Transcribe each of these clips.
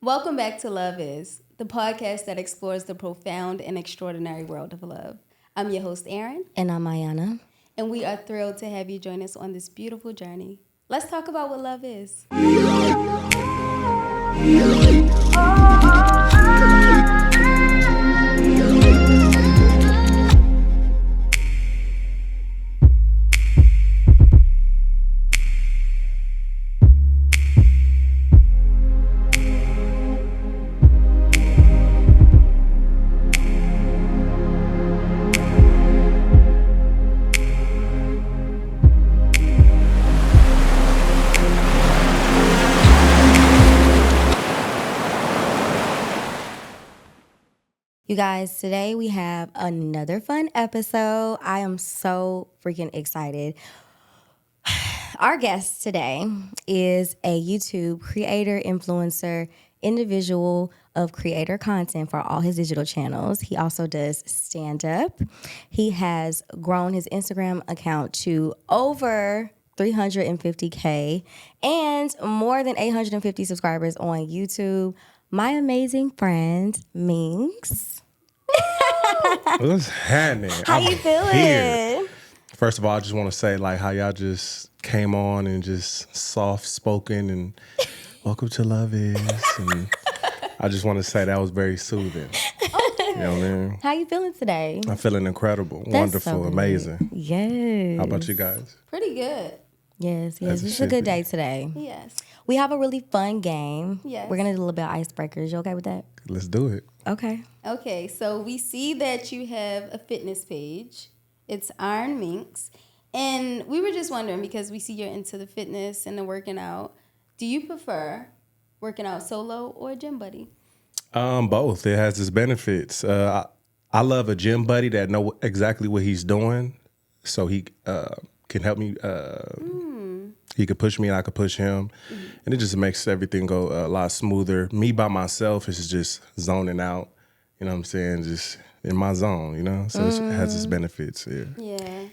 Welcome back to Love Is, the podcast that explores the profound and extraordinary world of love. I'm your host, Erin. And I'm Ayona. And we are thrilled to have you join us on this beautiful journey. Let's talk about what love is. You guys, today we have another fun episode. I am so freaking excited. Our guest today is a YouTube creator, influencer, individual of creator content for all his digital channels. He also does stand-up. He has grown his Instagram account to over 350K and more than 850 subscribers on YouTube. My amazing friend, Minks. What's happening? How you feeling? Here. First of all, I just want to say like how y'all just came on and just soft spoken and welcome to Love Is. And I just want to say that was very soothing. You know what I mean? How you feeling today? I'm feeling incredible, That's wonderful, so amazing. Yes. How about you guys? Pretty good. Yes. As it It's a should good be. day today. Yes. We have a really fun game. Yes. We're gonna do a little bit of icebreakers. You okay with that? Let's do it. Okay. Okay, so we see that you have a fitness page. It's Iron Minks. And we were just wondering, because we see you're into the fitness and the working out, do you prefer working out solo or a gym buddy? Both. It has its benefits. I love a gym buddy that know exactly what he's doing, so he can help me. He could push me and I could push him, and it just makes everything go a lot smoother. Me by myself is just zoning out. You know what I'm saying? Just in my zone. You know, so it has its benefits. Yeah. Yeah.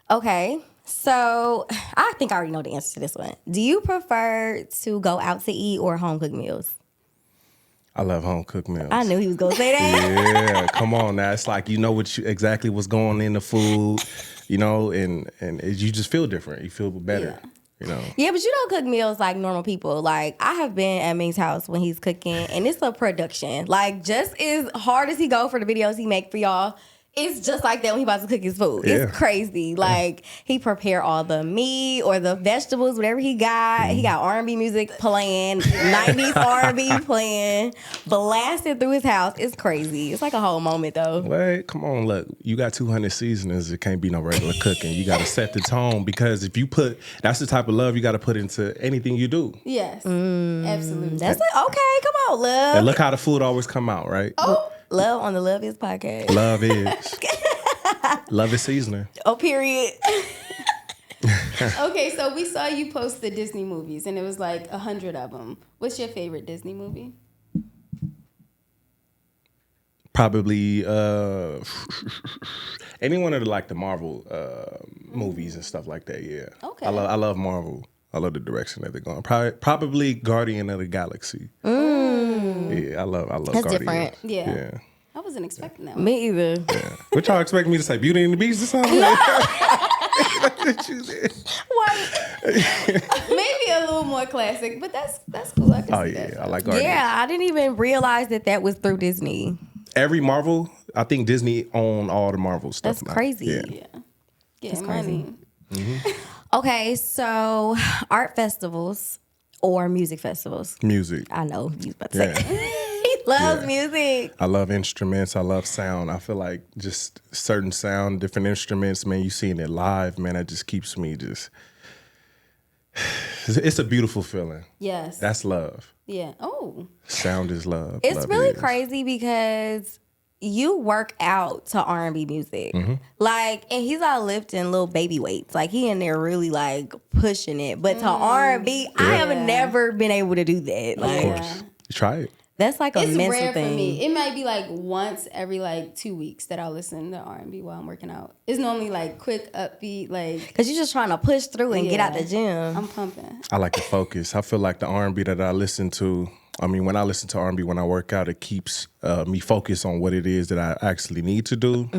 Okay. So I think I already know the answer to this one. Do you prefer to go out to eat or home cooked meals? I love home cooked meals. I knew he was gonna say that. Yeah, come on now. It's like you know exactly what's going in the food, you know, and you just feel different. You feel better, you know. Yeah, but you don't cook meals like normal people. Like, I have been at Mink's house when he's cooking, and it's a production. Like, just as hard as he go for the videos he make for y'all, it's just like that when he about to cook his food. Yeah. It's crazy. Like, he prepare all the meat or the vegetables, whatever he got. He got R&B music playing, 90s R&B playing, blasted through his house. It's crazy. It's like a whole moment, though. Wait, come on, look. You got 200 seasonings. It can't be no regular cooking. You got to set the tone because if you that's the type of love you got to put into anything you do. Yes. Absolutely. That's like, okay, come on, love. And look how the food always come out, right? Oh, Love on the Love Is podcast. Love is. Love is seasoning. Oh, period. okay, so we saw you post the Disney movies, and it was like 100 of them. What's your favorite Disney movie? Probably any one of the Marvel movies and stuff like that. Yeah. Okay. I love Marvel. I love the direction that they're going. Probably Guardian of the Galaxy. Yeah, I love That's Guardian. different. Yeah. I wasn't expecting that. Me either. Yeah. What y'all expect me to say? Beauty and the Beast or something? What you did? Maybe a little more classic, but that's cool. I can Oh see yeah, that. I like Guardian. Yeah, I didn't even realize that was through Disney. Every Marvel, I think Disney own all the Marvel stuff. That's now. crazy. Yeah. Yeah. Getting crazy. money. Okay, so art festivals or music festivals. Music. I know you was about to say Yeah. that. He loves music. I love instruments. I love sound. I feel like just certain sound, different instruments, man, you seeing it live, man, that just keeps me just... It's a beautiful feeling. Yes. That's love. Yeah. Oh. Sound is love. It's Love really is. crazy because you work out to R&B music. Like, and he's all lifting little baby weights. Like, he in there really, like, pushing it. But to R&B, I have never been able to do that. Like, Of course. You try it. that's like a It's mental rare thing. for me. It might be like once every like 2 weeks that I'll listen to R&B while I'm working out. It's normally like quick, upbeat, like Because you're just trying to push through and get out the gym. I'm pumping. I like to focus. I feel like the R&B that I listen to, I mean, when I listen to R&B, when I work out, it keeps me focused on what it is that I actually need to do.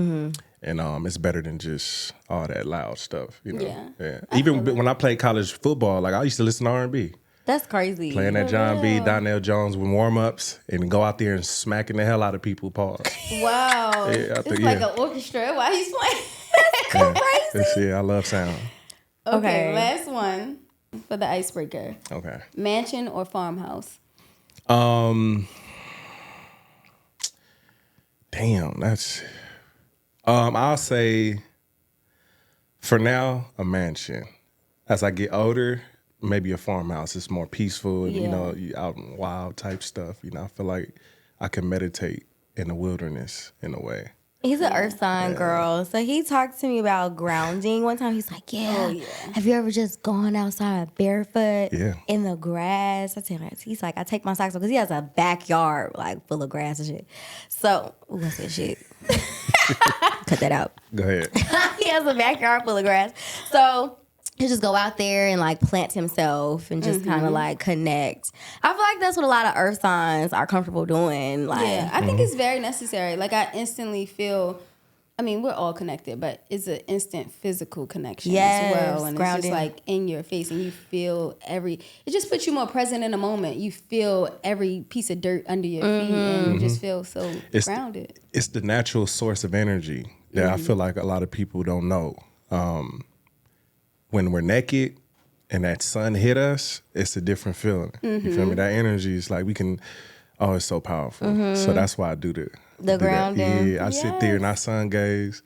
And it's better than just all that loud stuff, you know? Yeah. Even when I played college football, like I used to listen to R&B. That's crazy. Playing that John B, Donnell Jones with warm-ups and go out there and smacking the hell out of people, pause. Wow. It's like an orchestra while he's playing. Crazy. I love sound. Okay, last one for the icebreaker. Okay. Mansion or farmhouse? Damn, that's... I'll say, for now, a mansion. As I get older, maybe a farmhouse. It's more peaceful, and, you know, you out in wild type stuff. You know, I feel like I can meditate in the wilderness in a way. He's an earth sign girl. So he talked to me about grounding. One time he's like, have you ever just gone outside barefoot in the grass? I tell him, he's like, I take my socks off because he has a backyard like full of grass and shit. So, what's that shit? Cut that out. Go ahead. He has a backyard full of grass. So he'll just go out there and like plant himself and just kind of like connect. I feel like that's what a lot of earth signs are comfortable doing. Like, I think it's very necessary. Like I instantly feel, I mean, we're all connected, but it's an instant physical connection as well. And grounding. It's just like in your face and you feel it just puts you more present in the moment. You feel every piece of dirt under your feet and you just feel so grounded. It's the natural source of energy that I feel like a lot of people don't know. When we're naked and that sun hit us, it's a different feeling. You feel me? That energy is like it's so powerful. So that's why I do the grounding. Yeah, I sit there and I sun gaze,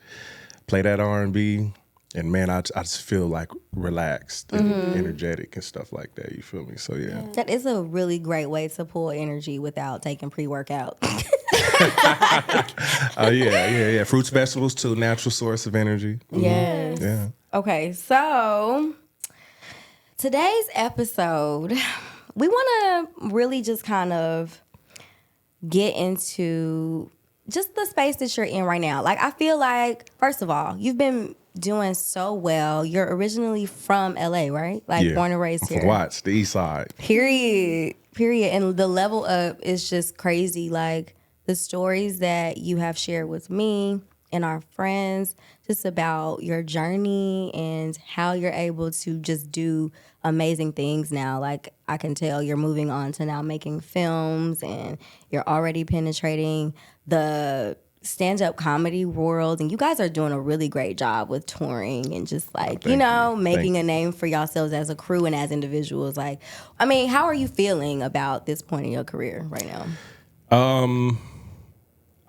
play that R&B, and man, I just feel like relaxed and energetic and stuff like that. You feel me? So yeah. That is a really great way to pull energy without taking pre-workout. Oh yeah. Fruits, vegetables too, natural source of energy. Yes. Yeah. Okay, so today's episode, we want to really just kind of get into just the space that you're in right now. Like, I feel like, first of all, you've been doing so well. You're originally from LA, right? Like, born and raised here. Watch the East Side. Period. And the level up is just crazy. Like, the stories that you have shared with me and our friends, just about your journey and how you're able to just do amazing things now. Like, I can tell you're moving on to now making films and you're already penetrating the stand-up comedy world. And you guys are doing a really great job with touring and just like, making a name for yourselves as a crew and as individuals. Like, I mean, how are you feeling about this point in your career right now?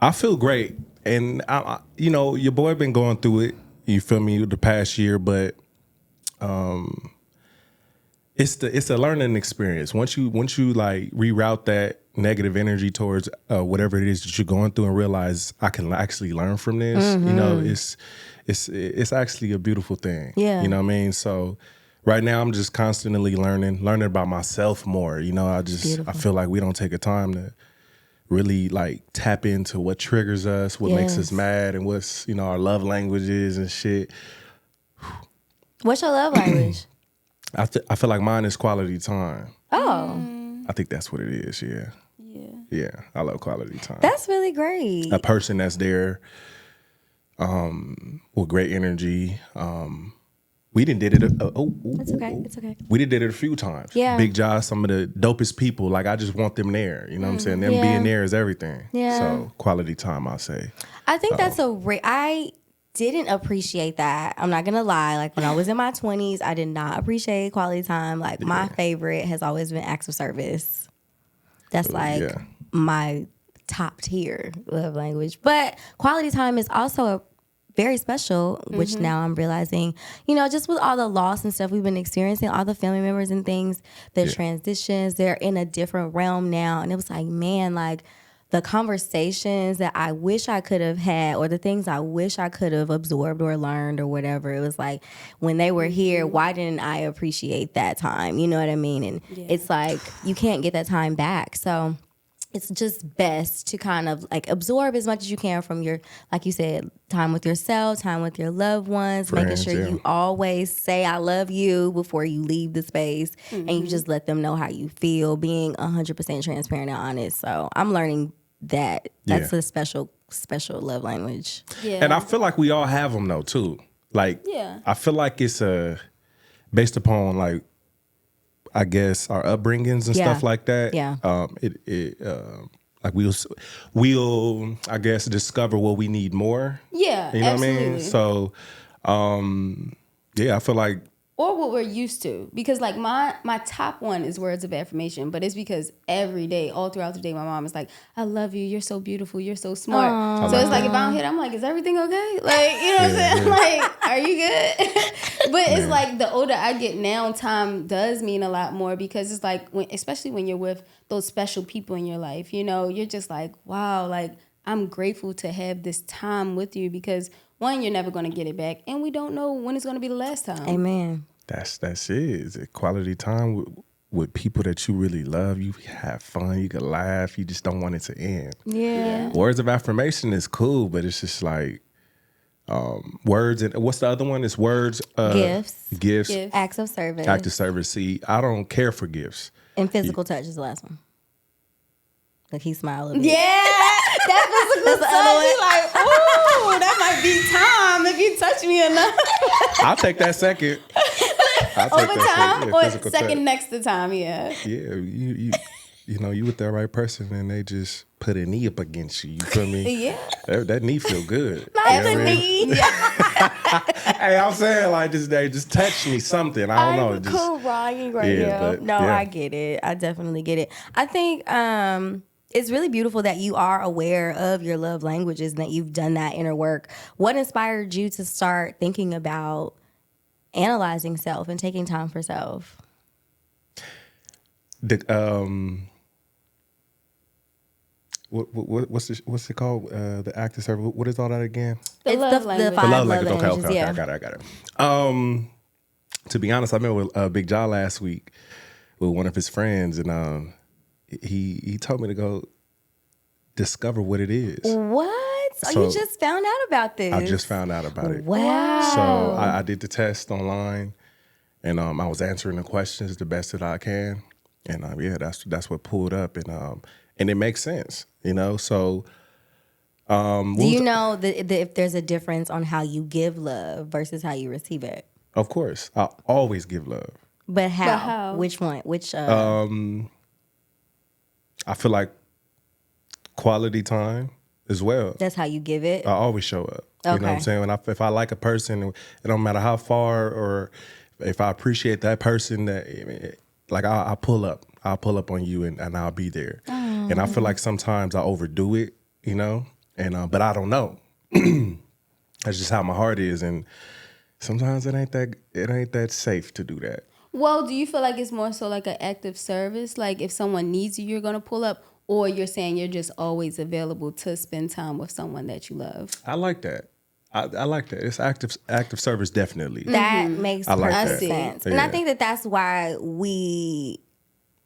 I feel great. And, your boy been going through it, you feel me, the past year, but it's a learning experience. Once you like reroute that negative energy towards whatever it is that you're going through and realize I can actually learn from this, it's actually a beautiful thing. Yeah. You know what I mean? So right now I'm just constantly learning about myself more. I feel like we don't take a time to really like tap into what triggers us, what makes us mad, and what's our love languages and shit. What's your love language? I feel like mine is quality time. Oh, I think that's what it is. Yeah. I love quality time. That's really great. A person that's there, with great energy. We did it. It's okay. We did it a few times. Yeah. Big Josh, some of the dopest people. Like, I just want them there. You know what I'm saying? Them being there is everything. Yeah. So quality time, I'll say. I think that's I didn't appreciate that. I'm not gonna lie. Like, when I was in my 20s, I did not appreciate quality time. Like, my favorite has always been acts of service. That's like my top tier love language. But quality time is also very special, which now I'm realizing, just with all the loss and stuff we've been experiencing, all the family members and things, the transitions, they're in a different realm now. And it was like, man, like the conversations that I wish I could have had or the things I wish I could have absorbed or learned or whatever, it was like when they were here, why didn't I appreciate that time? You know what I mean? And it's like, you can't get that time back. So it's just best to kind of like absorb as much as you can from your, like you said, time with yourself, time with your loved ones, making Friends, sure yeah. you always say I love you before you leave the space, and you just let them know how you feel, being 100% transparent and honest. So I'm learning that that's Yeah. a special love language. Yeah. And I feel like we all have them though too. Like, Yeah. I feel like it's based upon like, I guess our upbringings and Yeah. stuff like that. Yeah. Like we'll I guess discover what we need more. Yeah, You know absolutely. what I mean? So, yeah, I feel like Or what we're used to. Because like my top one is words of affirmation, but it's because every day, all throughout the day, my mom is like, I love you, you're so beautiful, you're so smart. So it's like if I don't hit, I'm like, is everything okay? Like, you know what I'm saying? Like, are you good? But it's like the older I get now, time does mean a lot more, because it's like especially when you're with those special people in your life, you know, you're just like, wow, like I'm grateful to have this time with you, because one, you're never going to get it back, and we don't know when it's going to be the last time. Amen. that's it. It's a quality time with people that you really love. You have fun, you can laugh, you just don't want it to end. Yeah. Words of affirmation is cool, but it's just like words. And what's the other one? It's words. Gifts. Gifts. Acts of service. Act of service. See, I don't care for gifts. And physical touch is the last one. Like he smiled a bit. Yeah, that physical touch. He's like, ooh, that might be time if you touch me enough. I'll take that second. I'll take Over that time, second. or Physical second touch. next to time, yeah. Yeah, you know, you with that right person, and they just put a knee up against you. You feel me? Yeah. That knee feel good. Not You know the what I mean? knee. Hey, I'm saying like they just touch me something. I don't know. I'm Just, crying right Yeah, now. but, No, yeah. I get it. I definitely get it. I think it's really beautiful that you are aware of your love languages and that you've done that inner work. What inspired you to start thinking about analyzing self and taking time for self? What's it called? The act of service. What is all that again? The love language. The five love love language. languages. Okay, Yeah. I got it. To be honest, I met with Big Jaw last week with one of his friends, and he told me to go discover what it is. What? Oh, So, you just found out about this? I just found out about it. Wow. So I did the test online, and I was answering the questions the best that I can, and yeah, that's what pulled up, and it makes sense, you know. So, Do you know that if there's a difference on how you give love versus how you receive it? of course, I always give love. But how? But how? Which one? Which? I feel like quality time as well. That's how you give it. I always show up. You know what I'm Okay. saying? If I like a person, it don't matter how far, or if I appreciate that person, like I pull up. I'll pull up on you, and I'll be there. And I feel like sometimes I overdo it, you know, and but I don't know. That's just how my heart is, and sometimes it ain't that safe to do that. Well, do you feel like it's more so like an active service? Like if someone needs you, you're going to pull up? Or you're saying you're just always available to spend time with someone that you love? I like that. I like that. It's active service, definitely. That makes I like perfect that. sense. Yeah. And I think that that's why we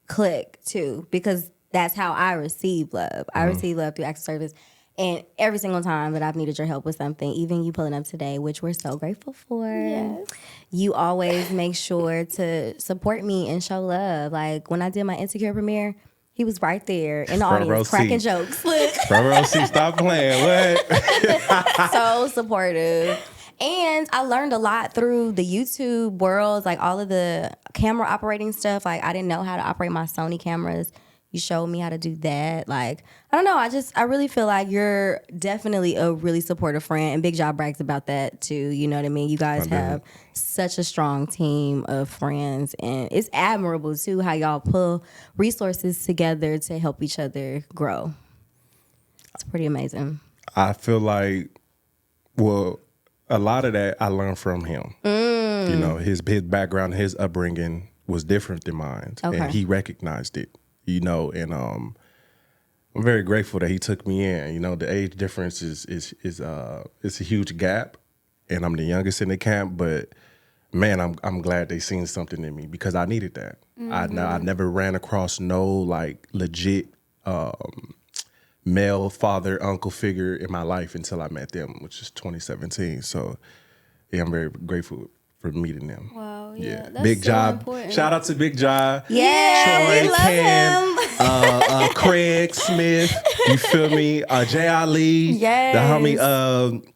click too, because that's how I receive love. I receive love through active service. And every single time that I've needed your help with something, even you pulling up today, which we're so grateful for, Yes. you always make sure to support me and show love. Like when I did my Insecure premiere, he was right there in the Front row audience cracking seat. jokes. Front row seat, stop playing. What? So supportive. And I learned a lot through the YouTube world, like all of the camera operating stuff. Like I didn't know how to operate my Sony cameras. You showed me how to do that. Like, I don't know. I really feel like you're definitely a really supportive friend. And Big Job brags about that too. You know what I mean? You guys have such a strong team of friends. And it's admirable too how y'all pull resources together to help each other grow. It's pretty amazing. I feel like, well, a lot of that I learned from him. You know, his background, his upbringing was different than mine, Okay. and he recognized it. You know, and I'm very grateful that he took me in. You know, the age difference is it's a huge gap, and I'm the youngest in the camp. But man, I'm glad they seen something in me because I needed that. I never ran across no like legit male father, uncle figure in my life until I met them, which is 2017. So yeah, I'm very grateful for meeting them. Wow, yeah. That's Big so Job. important. Shout out to Big Job. Yeah, Troy, we love Cam, him. Craig Smith. You feel me? J. Ali. Yes. The homie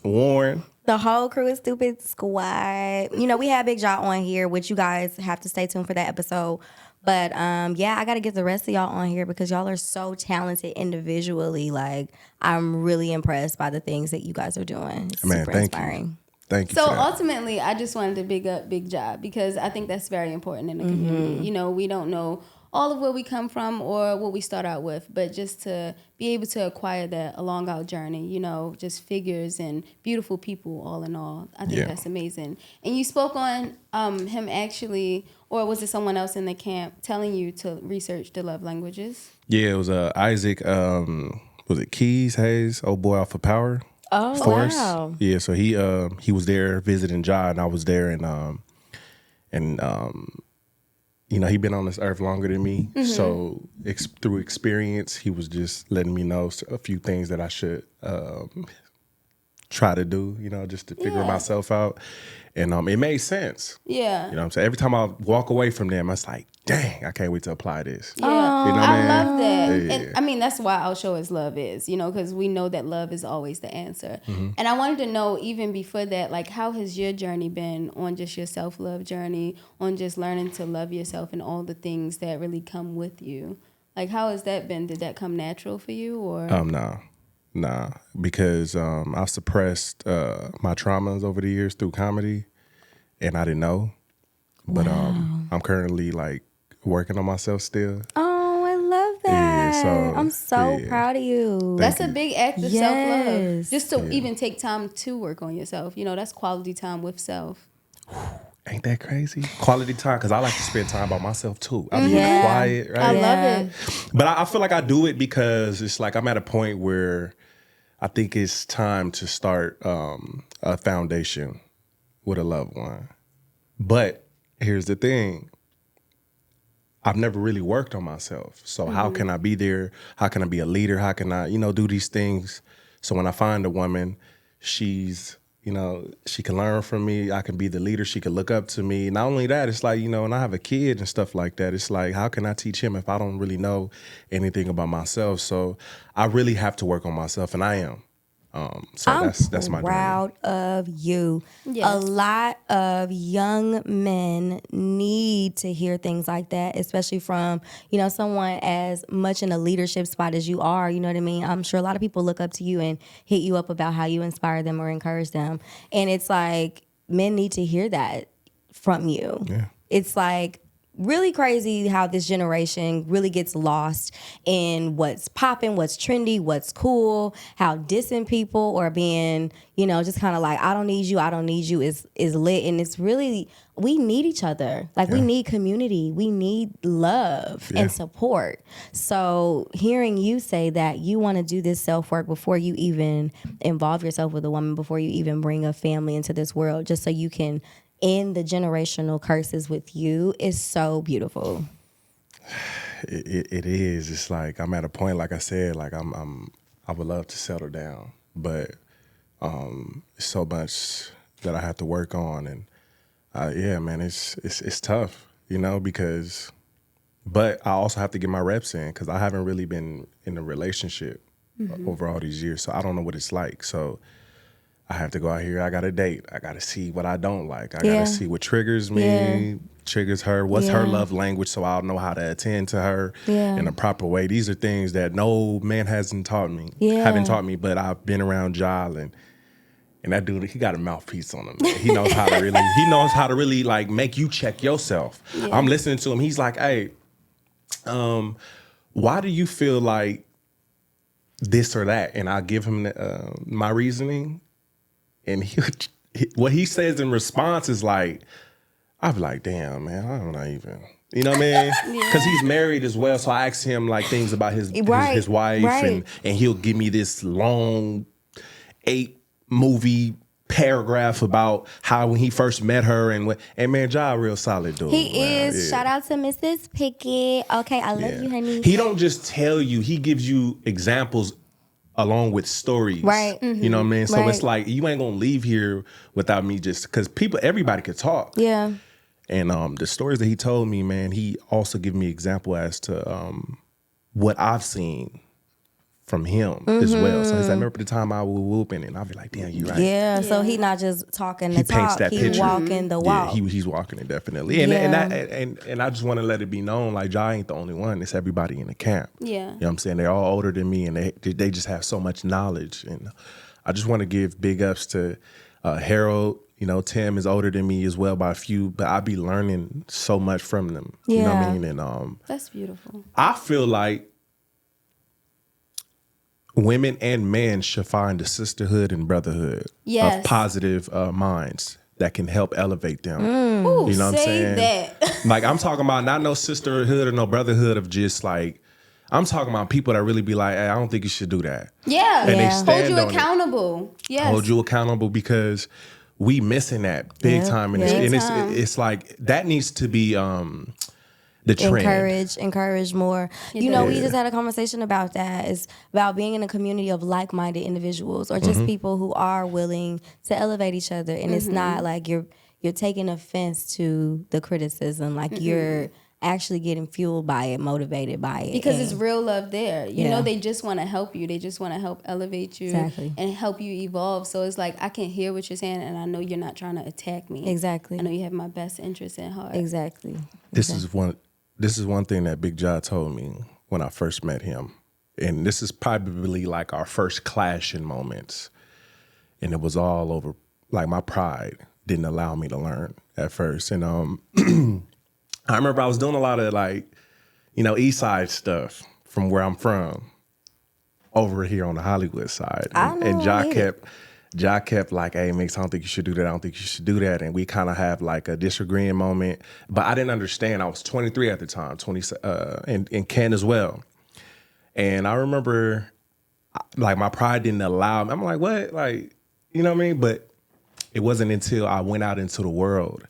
Warren. The whole Crew is Stupid squad. You know, we had Big Jaw on here, which you guys have to stay tuned for that episode. But yeah, I got to get the rest of y'all on here because y'all are so talented individually. Like, I'm really impressed by the things that you guys are doing. It's Man, super thank inspiring. you. Thank you. So for that. ultimately, I just wanted to big up Big Job because I think that's very important in the community. You know, we don't know all of where we come from or what we start out with, but just to be able to acquire that along our journey, you know, just figures and beautiful people all in all. I think that's amazing. And you spoke on him actually, or was it someone else in the camp telling you to research the love languages? Yeah, it was Isaac, was it Keys, Hayes, old boy off of Power? Oh, Force. wow. Yeah, so he was there visiting John, and I was there, and you know, he been on this earth longer than me. So through experience, he was just letting me know a few things that I should try to do, you know, just to figure myself out. And it made sense. Yeah. You know what I'm saying? Every time I walk away from them, I was like, dang, I can't wait to apply this. Yeah, You know what I I love that. Yeah. And I mean, that's why our show is Love Is, you know, because we know that love is always the answer. And I wanted to know, even before that, like, how has your journey been on just your self-love journey, on just learning to love yourself and all the things that really come with you? Like, how has that been? Did that come natural for you, or? Nah, because I've suppressed my traumas over the years through comedy, and I didn't know. But I'm currently like working on myself still. Oh, I love that. Yeah, so, I'm so proud of you. That's a big act of self-love. Yes. Just to even take time to work on yourself. You know, that's quality time with self. Ain't that crazy? Quality time, because I like to spend time by myself too. I mean, quiet, right? I love it. But I feel like I do it because it's like I'm at a point where I think it's time to start a foundation with a loved one. But here's the thing. I've never really worked on myself. So how can I be there? How can I be a leader? How can I, you know, do these things? So when I find a woman, she's, you know, she can learn from me. I can be the leader. She can look up to me. Not only that, it's like, you know, and I have a kid and stuff like that. It's like, how can I teach him if I don't really know anything about myself? So I really have to work on myself, and I am. So that's my proud of you. Yes. A lot of young men need to hear things like that, especially from, you know, someone as much in a leadership spot as you are. You know what I mean? I'm sure a lot of people look up to you and hit you up about how you inspire them or encourage them. And it's like, men need to hear that from you. Yeah. It's like, really crazy how this generation really gets lost in what's popping, what's trendy, what's cool, how dissing people or being, you know, just kind of like, I don't need you is lit. And it's really, we need each other. Like, we need community. We need love and support. So hearing you say that you want to do this self-work before you even involve yourself with a woman, before you even bring a family into this world, just so you can end the generational curses with you, is so beautiful. It is. It's like I'm at a point, like I said, like I would love to settle down, but it's so much that I have to work on, and yeah, man, it's tough, you know, because, but I also have to get my reps in because I haven't really been in a relationship over all these years, so I don't know what it's like. So I have to go out here. I got to date. I got to see what I don't like. I got to see what triggers me, triggers her. What's her love language, so I'll know how to attend to her in a proper way. These are things that no man hasn't taught me. Haven't taught me, but I've been around Jal, and that dude, he got a mouthpiece on him. Man. He knows how to really like make you check yourself. I'm listening to him. He's like, hey, why do you feel like this or that? And I give him my reasoning. And what he says in response is like, I'll be like, damn, man, I don't know even. You know what I mean? Because he's married as well. So I ask him like things about his wife, and he'll give me this long 8-movie paragraph about how when he first met her and man, Ja a real solid dude. He man. is. Yeah. Shout out to Mrs. Pickett. Okay, I love you, honey. He don't just tell you, he gives you examples along with stories. Right. You know what I mean? So Right. it's like, you ain't gonna leave here without me just, because everybody could talk. Yeah. And the stories that he told me, man, he also gave me example as to what I've seen from him as well. So he's like, remember the time I was whooping, and I'll be like, damn, you right. Yeah, so he not just talking He the paints talk, that he picture. walking the walk. Yeah, he's walking it definitely. And and I just want to let it be known, like, Ja ain't the only one. It's everybody in the camp. Yeah. You know what I'm saying? They're all older than me, and they just have so much knowledge. And I just want to give big ups to Harold. You know, Tim is older than me as well by a few, but I be learning so much from them. You know what I mean? And That's beautiful. I feel like women and men should find a sisterhood and brotherhood of positive minds that can help elevate them. Ooh, You know what I'm saying? that. Like, I'm talking about not no sisterhood or no brotherhood of just like, I'm talking about people that really be like, hey, I don't think you should do that. Yeah. And they Yeah. stand Hold you on it. accountable. Yes. Hold you accountable, because we missing that big time. And, Big it's, time. it's like, that needs to be the trend. Encourage more. You know, we just had a conversation about that. It's about being in a community of like-minded individuals, or just people who are willing to elevate each other. And it's not like you're taking offense to the criticism. Like you're actually getting fueled by it, motivated by it. Because it's real love there. You Yeah. know, they just want to help you. They just want to help elevate you Exactly. and help you evolve. So it's like, I can hear what you're saying, and I know you're not trying to attack me. Exactly. I know you have my best interest in heart. Exactly. This is one thing that Big Ja told me when I first met him. And this is probably like our first clashing moments. And it was all over, like, my pride didn't allow me to learn at first. And I remember I was doing a lot of, like, you know, East Side stuff from where I'm from over here on the Hollywood side. And Ja kept like, hey, Minks, I don't think you should do that. I don't think you should do that. And we kind of have like a disagreeing moment. But I didn't understand. I was 23 at the time, and Ken as well. And I remember, like, my pride didn't allow me. I'm like, what? Like, you know what I mean? But it wasn't until I went out into the world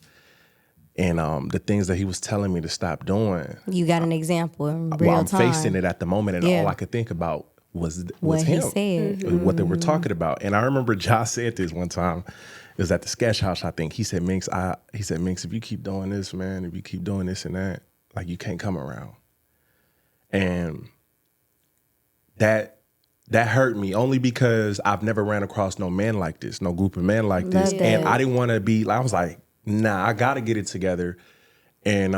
and the things that he was telling me to stop doing. You got an example in real I'm time. facing it at the moment, and all I could think about was What he him, said. what they were talking about. And I remember Josh said this one time. It was at the sketch house, I think. He said, Minks, if you keep doing this, man, if you keep doing this and that, like, you can't come around. And that hurt me, only because I've never ran across no man like this, no group of men like this. Love And that. I didn't want to be, I was like, nah, I got to get it together. And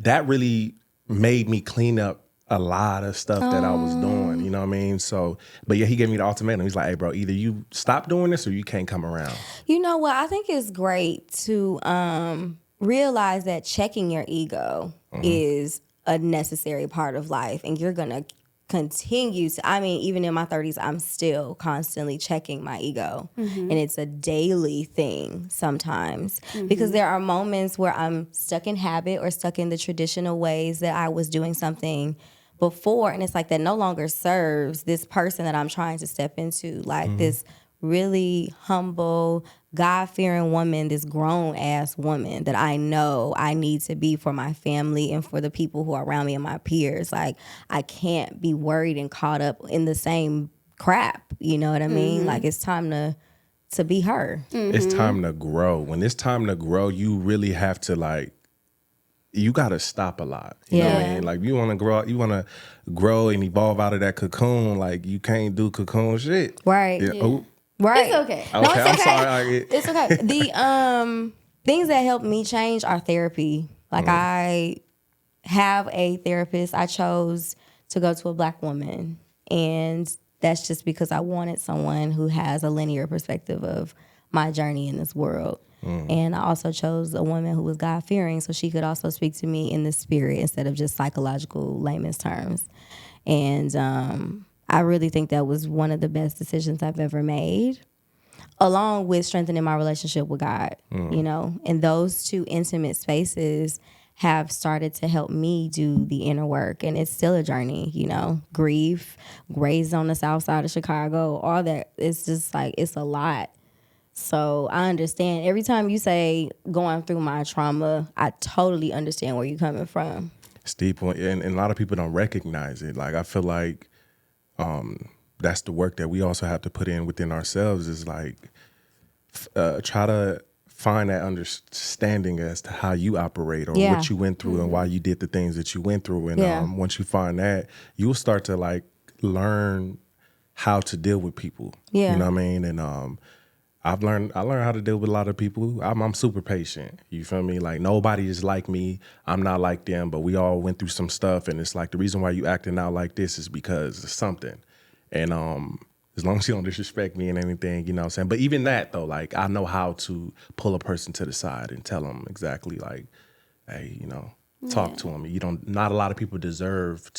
that really made me clean up a lot of stuff that I was doing, you know what I mean? So, but yeah, he gave me the ultimatum. He's like, hey, bro, either you stop doing this or you can't come around. You know what? I think it's great to realize that checking your ego is a necessary part of life, and you're going to continue to, I mean, even in my 30s, I'm still constantly checking my ego. And it's a daily thing sometimes, because there are moments where I'm stuck in habit or stuck in the traditional ways that I was doing something before, and it's like that no longer serves this person that I'm trying to step into, like this really humble, God-fearing woman, this grown-ass woman that I know I need to be for my family and for the people who are around me and my peers. Like, I can't be worried and caught up in the same crap, you know what I mean? Like, it's time to be her. It's time to grow. When it's time to grow, you really have to, like, you got to stop a lot. You know what I mean? Like, you want to grow and evolve out of that cocoon. Like, you can't do cocoon shit. Right. Yeah. Oh, Right. It's okay. No, okay, it's I'm okay. sorry. It's okay. The things that help me change are therapy. Like, I have a therapist. I chose to go to a Black woman, and that's just because I wanted someone who has a linear perspective of my journey in this world. And I also chose a woman who was God-fearing, so she could also speak to me in the spirit instead of just psychological layman's terms. And I really think that was one of the best decisions I've ever made, along with strengthening my relationship with God, you know. And those two intimate spaces have started to help me do the inner work. And it's still a journey, you know. Grief, raised on the south side of Chicago, all that. It's just like, it's a lot. So I understand. Every time you say going through my trauma, I totally understand where you're coming from. It's deep, and a lot of people don't recognize it. Like, I feel like that's the work that we also have to put in within ourselves, is like try to find that understanding as to how you operate or what you went through and why you did the things that you went through. And once you find that, you'll start to like learn how to deal with people. Yeah. You know what I mean? And I learned how to deal with a lot of people. I'm super patient. You feel me? Like, nobody is like me. I'm not like them, but we all went through some stuff. And it's like, the reason why you acting out like this is because of something. And as long as you don't disrespect me and anything, you know what I'm saying? But even that, though, like, I know how to pull a person to the side and tell them exactly, like, hey, you know, talk to them. Not a lot of people deserve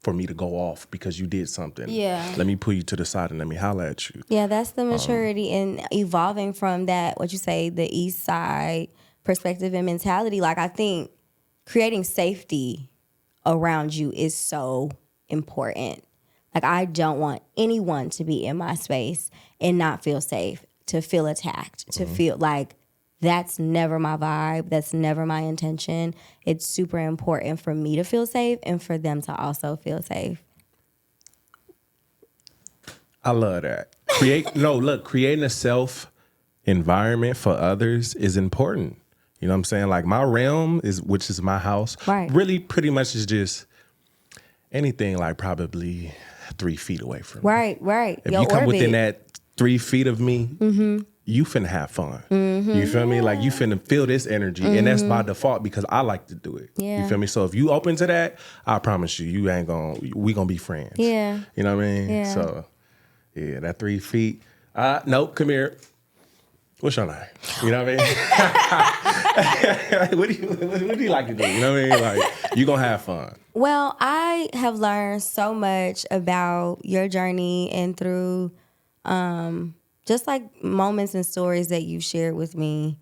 for me to go off because you did something. Yeah. Let me pull you to the side and let me holler at you. Yeah, that's the maturity and evolving from that, what you say, the East Side perspective and mentality. Like, I think creating safety around you is so important. Like, I don't want anyone to be in my space and not feel safe, to feel attacked, to feel like that's never my vibe. That's never my intention. It's super important for me to feel safe and for them to also feel safe. I love that. Creating a self environment for others is important. You know what I'm saying? Like, my realm which is my house, really pretty much is just anything like probably 3 feet away from me. Right. If you come within that 3 feet of me, you finna have fun. You feel me? Like, you finna feel this energy, and that's by default because I like to do it. Yeah. You feel me? So if you open to that, I promise you, we gonna be friends. Yeah. You know what I mean? Yeah. So, yeah, that 3 feet. Nope, come here. What's your name? You know what I mean? What do you like to do? You know what I mean? Like, you gonna have fun. Well, I have learned so much about your journey and through just like moments and stories that you shared with me.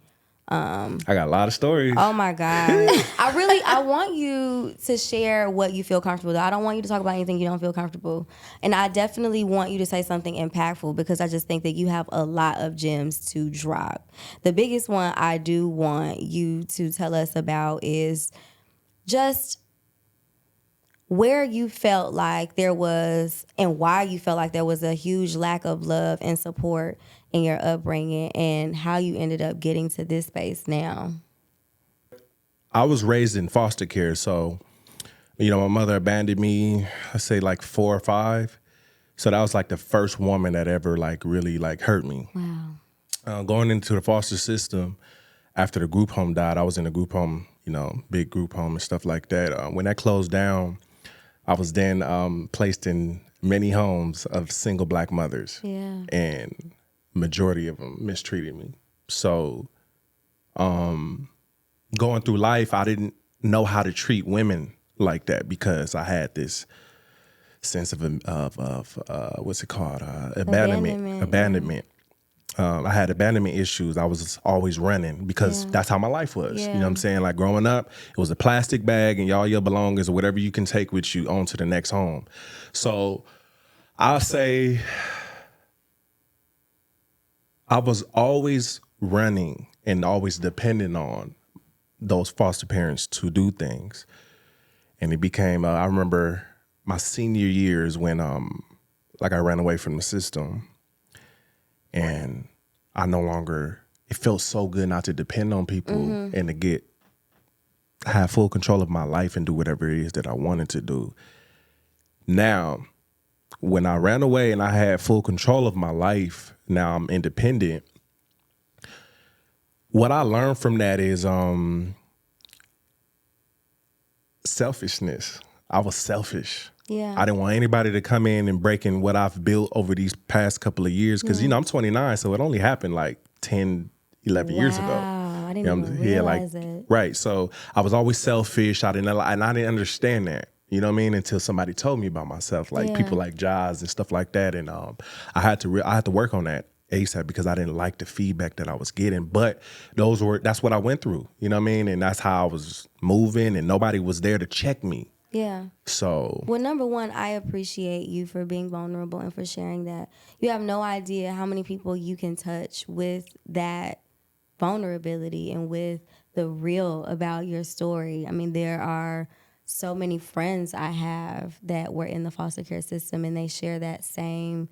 I got a lot of stories. Oh my God. I want you to share what you feel comfortable with. I don't want you to talk about anything you don't feel comfortable. And I definitely want you to say something impactful because I just think that you have a lot of gems to drop. The biggest one I do want you to tell us about is just where you felt like there was and why you felt like there was a huge lack of love and support in your upbringing and how you ended up getting to this space now. I was raised in foster care, so, you know, my mother abandoned me, I say like 4 or 5. So that was like the first woman that ever like really like hurt me. Wow. Going into the foster system after the group home died, I was in a group home, you know, big group home and stuff like that. When that closed down, I was then placed in many homes of single black mothers. Yeah. And majority of them mistreated me. So going through life, I didn't know how to treat women like that because I had this sense of what's it called? Abandonment. I had abandonment issues. I was always running because that's how my life was. You know what I'm saying? Like, growing up, it was a plastic bag and all your belongings or whatever you can take with you on to the next home. So I'll say I was always running and always depending on those foster parents to do things. And it became, I remember my senior years when I ran away from the system. And I no longer, it felt so good not to depend on people and to have full control of my life and do whatever it is that I wanted to do. Now, when I ran away and I had full control of my life, now I'm independent. What I learned from that is selfishness. I was selfish. Yeah. I didn't want anybody to come in and break in what I've built over these past couple of years. Because, you know, I'm 29, so it only happened like 10, 11 years ago. Wow, I didn't even realize it. Right, so I was always selfish. I didn't understand that. You know what I mean? Until somebody told me about myself, like people like Jaws and stuff like that. And I had to work on that ASAP because I didn't like the feedback that I was getting. But that's what I went through. You know what I mean? And that's how I was moving, and nobody was there to check me. Yeah. So, Well, number one, I appreciate you for being vulnerable and for sharing that. You have no idea how many people you can touch with that vulnerability and with the real about your story. I mean, there are so many friends I have that were in the foster care system and they share that same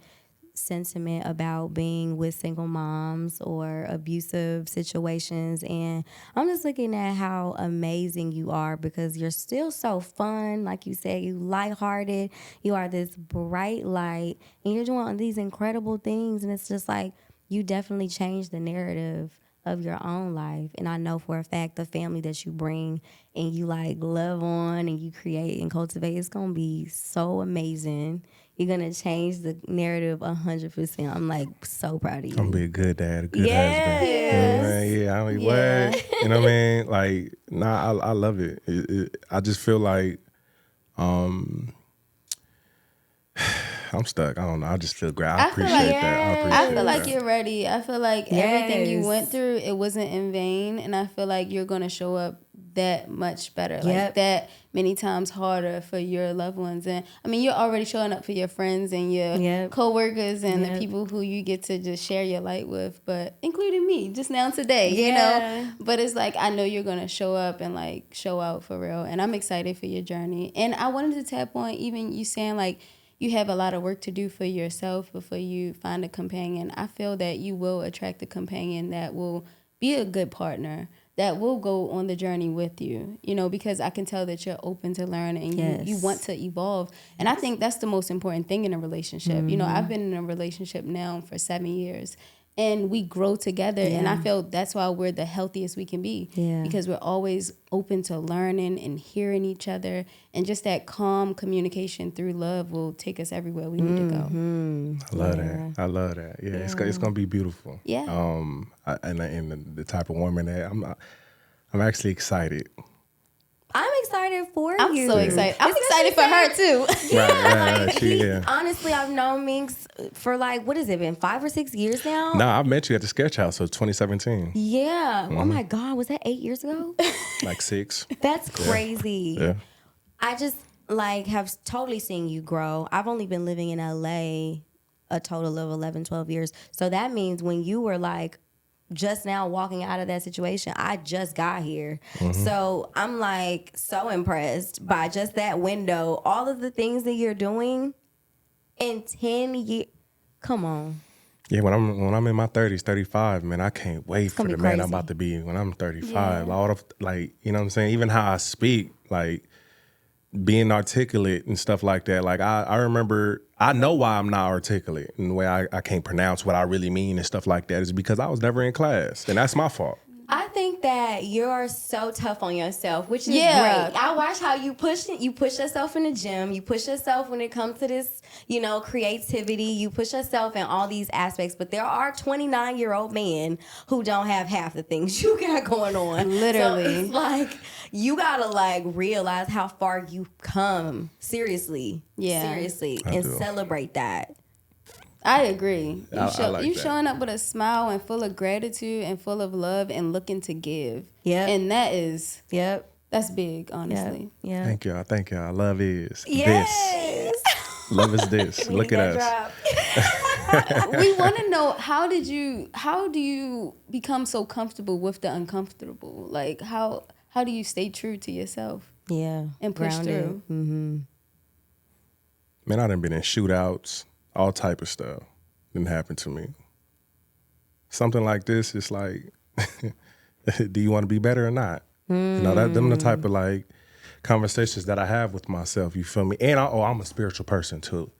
sentiment about being with single moms or abusive situations. And I'm just looking at how amazing you are because you're still so fun. Like you said, you lighthearted. You are this bright light and you're doing these incredible things. And it's just like you definitely changed the narrative of your own life. And I know for a fact the family that you bring and you like love on and you create and cultivate, it's going to be so amazing. You're going to change the narrative 100%. I'm like so proud of you. I'm going to be a good dad, a good Yes. husband. You know what I mean? Yeah, I mean, Yeah. what? You know what I mean? Like, nah, I love it. I just feel like I'm stuck. I don't know. I just feel great. I I feel appreciate like- that. I I appreciate feel like that. you're ready. I feel like everything you Yes. went through, it wasn't in vain. And I feel like you're going to show up that much better. Yep. Like that many times harder for your loved ones. And I mean, you're already showing up for your friends and your Yep. coworkers and Yep. the people who you get to just share your light with, but including me just now today, Yeah. you know? But it's like, I know you're going to show up and like show out for real. And I'm excited for your journey. And I wanted to tap on even you saying like, you have a lot of work to do for yourself before you find a companion. I feel that you will attract a companion that will be a good partner, that will go on the journey with you, you know, because I can tell that you're open to learn and Yes. you want to evolve. And I think that's the most important thing in a relationship. You know, I've been in a relationship now for 7 years and we grow together. And I feel that's why we're the healthiest we can be. Yeah. Because we're always open to learning and hearing each other. And just that calm communication through love will take us everywhere we need to go. I love that. I love that. Yeah, it's gonna be beautiful. Yeah. And the type of woman that I'm actually excited. I'm excited for I'm you. so excited. I'm excited for her too. Right. Honestly, I've known Minks for like, what has it been, 5 or 6 years now? No, I met you at the sketch house, so 2017, Yeah. Oh my God, was that 8 years ago? like 6. That's crazy. Yeah. I just like have totally seen you grow. I've only been living in LA a total of 11, 12 years. So that means when you were like just now walking out of that situation, I just got here. So I'm like so impressed by just that window, all of the things that you're doing in 10 years. Come on. Yeah, when I'm in my 30s, 35, man, I can't wait for gonna the be man crazy. I'm about to be when I'm 35. All of, like, you know what I'm saying? Even how I speak, like being articulate and stuff like that. Like I remember, I know why I'm not articulate and the way I can't pronounce what I really mean and stuff like that is because I was never in class, and that's my fault. I think that you're so tough on yourself, which is Yeah. great. I watch how you push yourself in the gym. You push yourself when it comes to this, you know, creativity. You push yourself in all these aspects. But there are 29-year-old men who don't have half the things you got going on. Literally. So it's like you gotta like realize how far you've come. Seriously. Yeah. Seriously. I And do. celebrate that. I agree. I like you that. showing up with a smile and full of gratitude and full of love and looking to give. Yep. And Yep. that's big, honestly. Yeah. Thank y'all. Love is Yes. this. Love is this. Look Need at that us. drop. We want to know how do you become so comfortable with the uncomfortable? Like how do you stay true to yourself Yeah. and push Grounded. through? Man, I done been in shootouts, all type of stuff. Didn't happen to me. Something like this is like, do you want to be better or not? You know, them the type of like conversations that I have with myself. You feel me? And I'm a spiritual person too.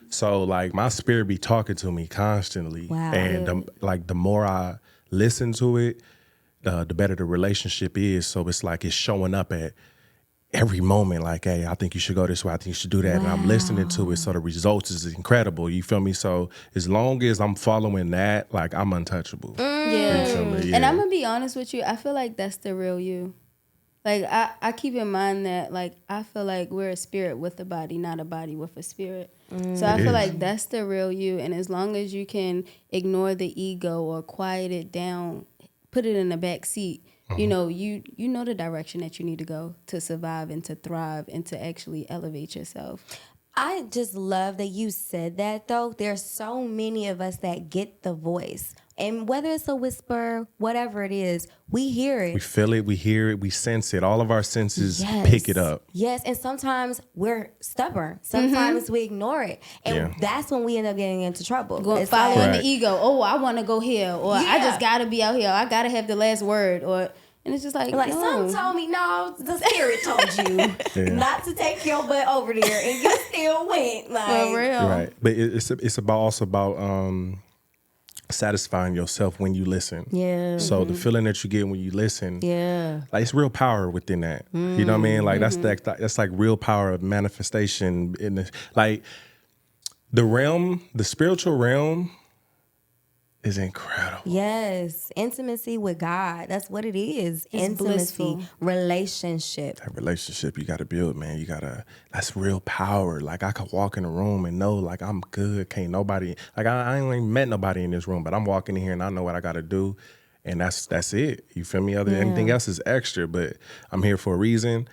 So like my spirit be talking to me constantly. Wow. And the more I listen to it, the better the relationship is. So it's like it's showing up at every moment, like, hey, I think you should go this way. I think you should do that. And I'm listening to it. So the results is incredible. You feel me? So as long as I'm following that, like I'm untouchable. Yeah. You feel me? And Yeah. I'm gonna be honest with you, I feel like that's the real you. Like I keep in mind that like I feel like we're a spirit with a body, not a body with a spirit. So I It feel is. like that's the real you. And as long as you can ignore the ego or quiet it down, put it in the back seat, you know, you know the direction that you need to go to survive and to thrive and to actually elevate yourself. I just love that you said that, though. There's so many of us that get the voice. And whether it's a whisper, whatever it is, we hear it. We feel it, we hear it, we sense it. All of our senses Yes. pick it up. Yes, and sometimes we're stubborn. Sometimes we ignore it. And that's when we end up getting into trouble. Following Right. the ego. Oh, I want to go here. Or I Yeah. just got to be out here. I got to have the last word. And it's just like, no. some told me, no, the spirit told you not to take your butt over there, and you still went. Like, For real. Right. But it's also about satisfying yourself when you listen. Yeah. So the feeling that you get when you listen, Yeah. like it's real power within that. You know what I mean? Like that's like real power of manifestation in the like the spiritual realm is incredible. Yes. Intimacy with God. That's what it is. It's Intimacy. blissful. Relationship. That relationship you got to build, man. That's real power. Like I could walk in a room and know like I'm good. Can't nobody, like I ain't even met nobody in this room, but I'm walking in here and I know what I got to do. And that's it. You feel me? Anything else is extra, but I'm here for a reason.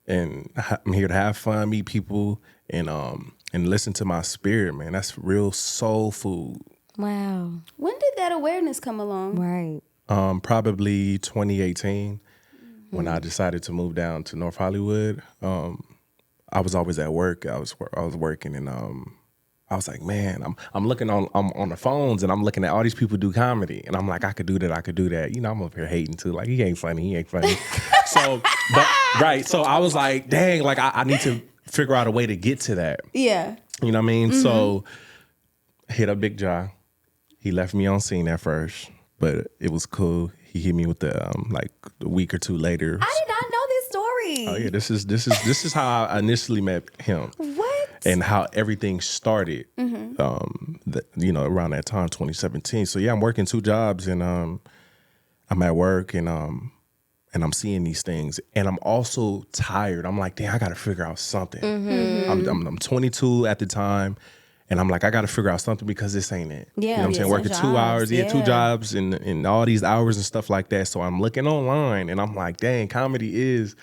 And I'm here to have fun, meet people, and listen to my spirit, man. That's real soul food. Wow. When did that awareness come along? Right. Probably 2018 when I decided to move down to North Hollywood. I was always at work. I was working, and I was like, man, I'm looking on the phones, and I'm looking at all these people do comedy, and I'm like, I could do that. You know, I'm up here hating too. Like he ain't funny. So I was like, dang, like I need to figure out a way to get to that. Yeah. You know what I mean? So hit up Big Jaw. He left me on scene at first, but it was cool. He hit me with the like a week or two later. I did not know this story. Oh yeah, this is how I initially met him. What? And how everything started. Around that time, 2017. So yeah, I'm working 2 jobs, and I'm at work, and I'm seeing these things, and I'm also tired. I'm like, damn, I got to figure out something. I'm 22 at the time. And I'm like, I got to figure out something because this ain't it. Yeah, you know what I'm saying? Working 2 hours, 2 jobs and all these hours and stuff like that. So I'm looking online and I'm like, dang, comedy is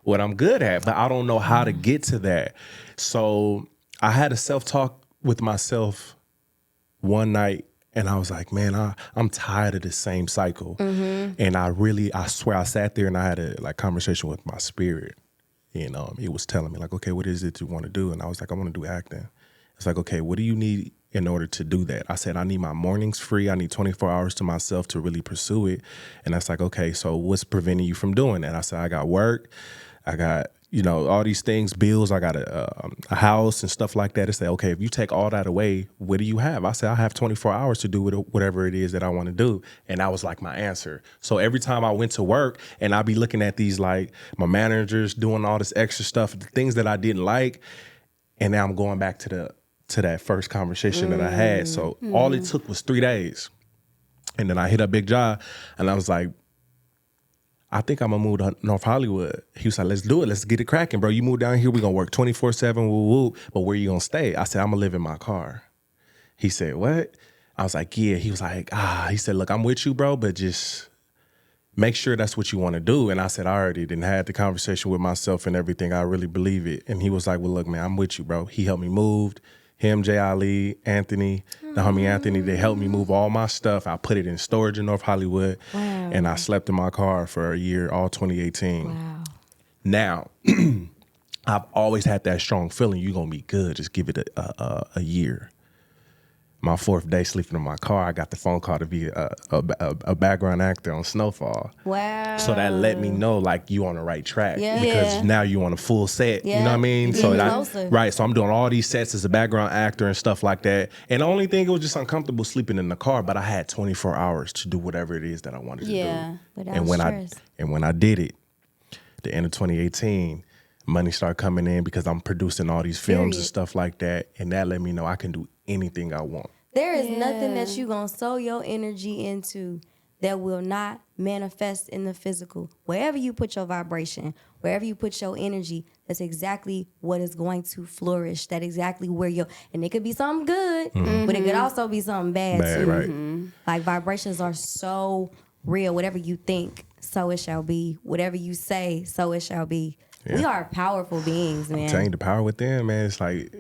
what I'm good at, but I don't know how to get to that. So I had a self-talk with myself one night, and I was like, man, I'm tired of the same cycle. And I swear I sat there and I had a conversation with my spirit. It was telling me like, okay, what is it you want to do? And I was like, I want to do acting. It's like, okay, what do you need in order to do that? I said, I need my mornings free. I need 24 hours to myself to really pursue it. And that's like, okay, so what's preventing you from doing that? I said, I got work. I got, all these things, bills. I got a house and stuff like that. It's like, okay, if you take all that away, what do you have? I said, I have 24 hours to do whatever it is that I want to do. And that was like my answer. So every time I went to work and I'd be looking at these, like my managers doing all this extra stuff, the things that I didn't like. And now I'm going back to that first conversation that I had. So all it took was 3 days. And then I hit up Big Jaw and I was like, I think I'm gonna move to North Hollywood. He was like, let's do it. Let's get it cracking, bro. You move down here, we're gonna work 24/7, woo-woo. But where you gonna stay? I said, I'm gonna live in my car. He said, what? I was like, yeah. He was like, he said, look, I'm with you, bro, but just make sure that's what you want to do. And I said, I already didn't had the conversation with myself and everything. I really believe it. And he was like, well, look, man, I'm with you, bro. He helped me move. Him, Jay Ali, Anthony, the homie Anthony, they helped me move all my stuff. I put it in storage in North Hollywood. Wow. And I slept in my car for a year, all 2018. Wow. Now, I've always had that strong feeling you're going to be good. Just give it a year. My 4th day sleeping in my car, I got the phone call to be a background actor on Snowfall. Wow. So that let me know, like, you on the right track. Yeah. Because Yeah. now you on a full set. Yeah. You know what I mean? You're So getting that, closer. right. So I'm doing all these sets as a background actor and stuff like that. And the only thing, it was just uncomfortable sleeping in the car, but I had 24 hours to do whatever it is that I wanted to do. Without And stress. when I did it, the end of 2018, money started coming in because I'm producing all these films and stuff like that. And that let me know I can do anything I want. There is nothing that you gonna sow your energy into that will not manifest in the physical. Wherever you put your vibration, wherever you put your energy, that's exactly what is going to flourish. That exactly where and it could be something good, but it could also be something bad too. Right. Like vibrations are so real. Whatever you think, so it shall be. Whatever you say, so it shall be. Yeah. We are powerful beings, man. I'm telling you, the power within, man, it's like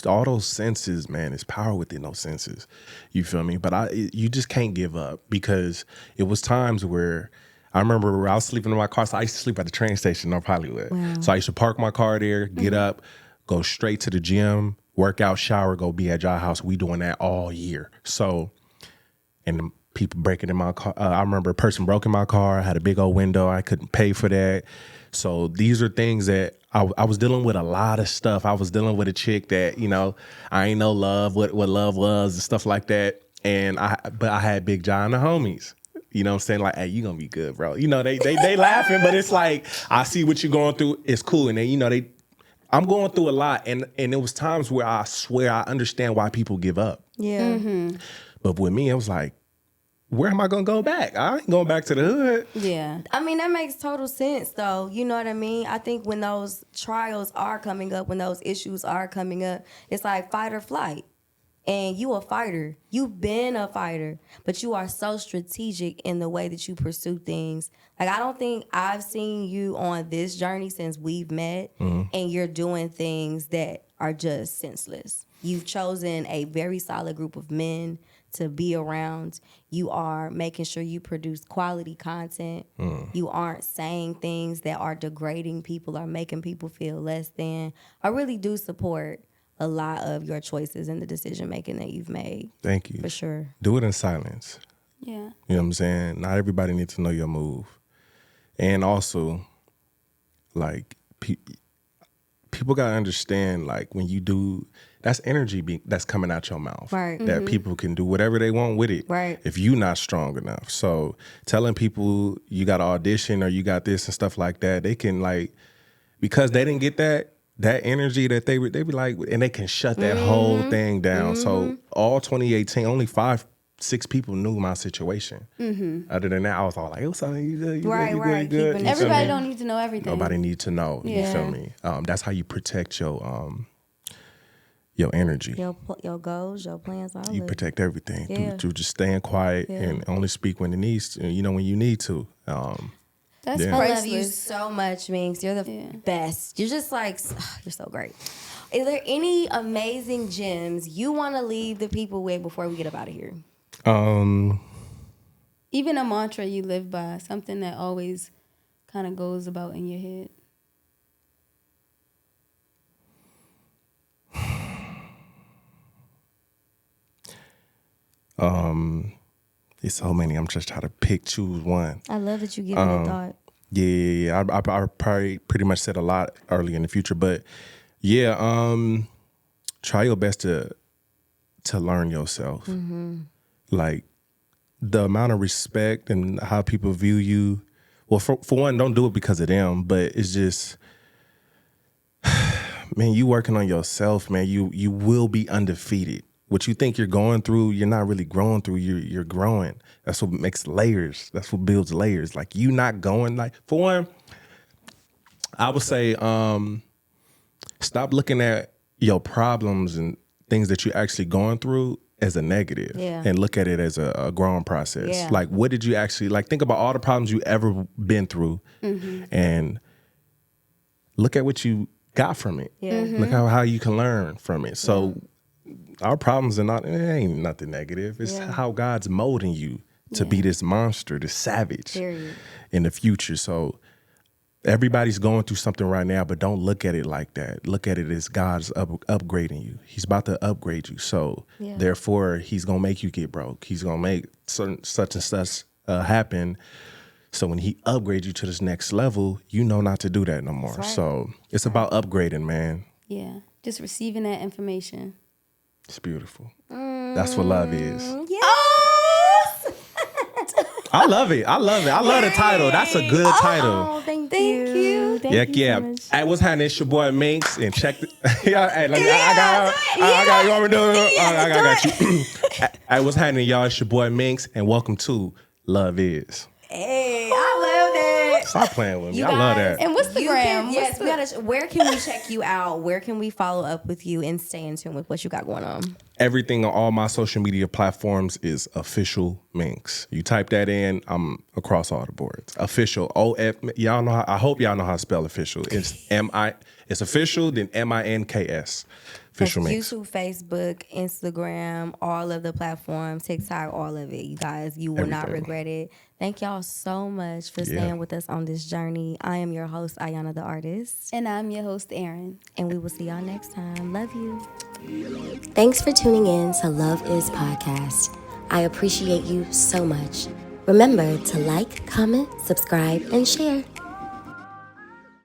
all those senses, man, it's power within those senses. You feel me? But you just can't give up, because it was times where I remember I was sleeping in my car. So I used to sleep at the train station in North Hollywood. Wow. So I used to park my car there, get up, go straight to the gym, work out, shower, go be at y'all house. We doing that all year. So, and the people breaking in my car. I remember a person broke in my car. I had a big old window. I couldn't pay for that. So these are things that I was dealing with a lot of stuff. I was dealing with a chick that, I ain't know love, what love was and stuff like that. But I had Big John and the homies. You know what I'm saying? Like, hey, you gonna be good, bro. They laughing, but it's like, I see what you're going through. It's cool. And then, I'm going through a lot. And it was times where I swear I understand why people give up. Yeah. But with me, it was like, where am I going to go back? I ain't going back to the hood. Yeah. I mean, that makes total sense, though. You know what I mean? I think when those trials are coming up, when those issues are coming up, it's like fight or flight. And you a fighter. You've been a fighter. But you are so strategic in the way that you pursue things. Like, I don't think I've seen you on this journey since we've met, and you're doing things that are just senseless. You've chosen a very solid group of men to be around. You are making sure you produce quality content. You aren't saying things that are degrading people or making people feel less than. I really do support a lot of your choices and the decision making that you've made. Thank you. For sure. Do it in silence. Yeah. You know what I'm saying? Not everybody needs to know your move. And also, like, people got to understand, like, when you do, that's energy that's coming out your mouth. Right. That people can do whatever they want with it. Right. If you not strong enough. So telling people you got to audition or you got this and stuff like that, they can, like, because they didn't get that energy that they be like, and they can shut that whole thing down. So all 2018, only 5-6 people knew my situation. Other than that, I was all like, "Oh, something you good, you Right. good." Keeping You feel Everybody me? don't need to know everything. Nobody need to know. You Yeah. feel me? That's how you protect your energy. Your goals, your plans, all You of it. protect everything Yeah. through just staying quiet and only speak when it needs. When you need to. That's Yeah. I priceless. love you so much, Minks. You're the best. You're just like, you're so great. Is there any amazing gems you want to leave the people with before we get up out of here? Even a mantra you live by, something that always kind of goes about in your head. There's so many. I'm just trying to choose one. I love that you give me a thought. Yeah. I probably pretty much said a lot early in the future, but yeah, try your best to learn yourself. Like the amount of respect and how people view you. Well, for one, don't do it because of them, but it's just, man, you working on yourself, man. You will be undefeated. What you think you're going through, you're not really growing through. You're growing. That's what makes layers. That's what builds layers. Like you not going like, for one, I would say stop looking at your problems and things that you're actually going through as a negative, and look at it as a growing process. Yeah. Like what did you actually, like think about all the problems you ever been through and look at what you got from it. Look how you can learn from it. So our problems are it ain't nothing negative. It's how God's molding you to be this monster, this savage in the future. So everybody's going through something right now, but don't look at it like that. Look at it as God's upgrading you. He's about to upgrade you. So therefore, he's going to make you get broke. He's going to make such and such happen. So when he upgrades you to this next level, you know not to do that no more. Right. So it's about upgrading, man. Yeah, just receiving that information. It's beautiful. That's what love is. Yes! I love it. I love the title. That's a good title. Oh, thank you. Thank you so much. Hey, what's happening? It's your boy Minks, and check the. Hey, let me, I got you. Want me to do it? I got you. Hey, what's happening, y'all? It's your boy Minks, and welcome to Love Is. Hey, I love that. Stop playing with me. You I love guys, that. And what's the gram? Yes, we gotta. Where can we check you out? Where can we follow up with you and stay in tune with what you got going on? everything on all my social media platforms is official Minks. You type that in, I'm across all the boards. Official, O-F, y'all know I hope y'all know how to spell official. It's M-I, it's official, then M-I-N-K-S. Official Minks. YouTube, Facebook, Instagram, all of the platforms, TikTok, all of it. You guys, you will not regret it. Thank y'all so much for staying with us on this journey. I am your host, Ayona The Artist. And I'm your host, Erin. And we will see y'all next time. Love you. Thanks for tuning in to Love Is Podcast. I appreciate you so much. Remember to like, comment, subscribe, and share.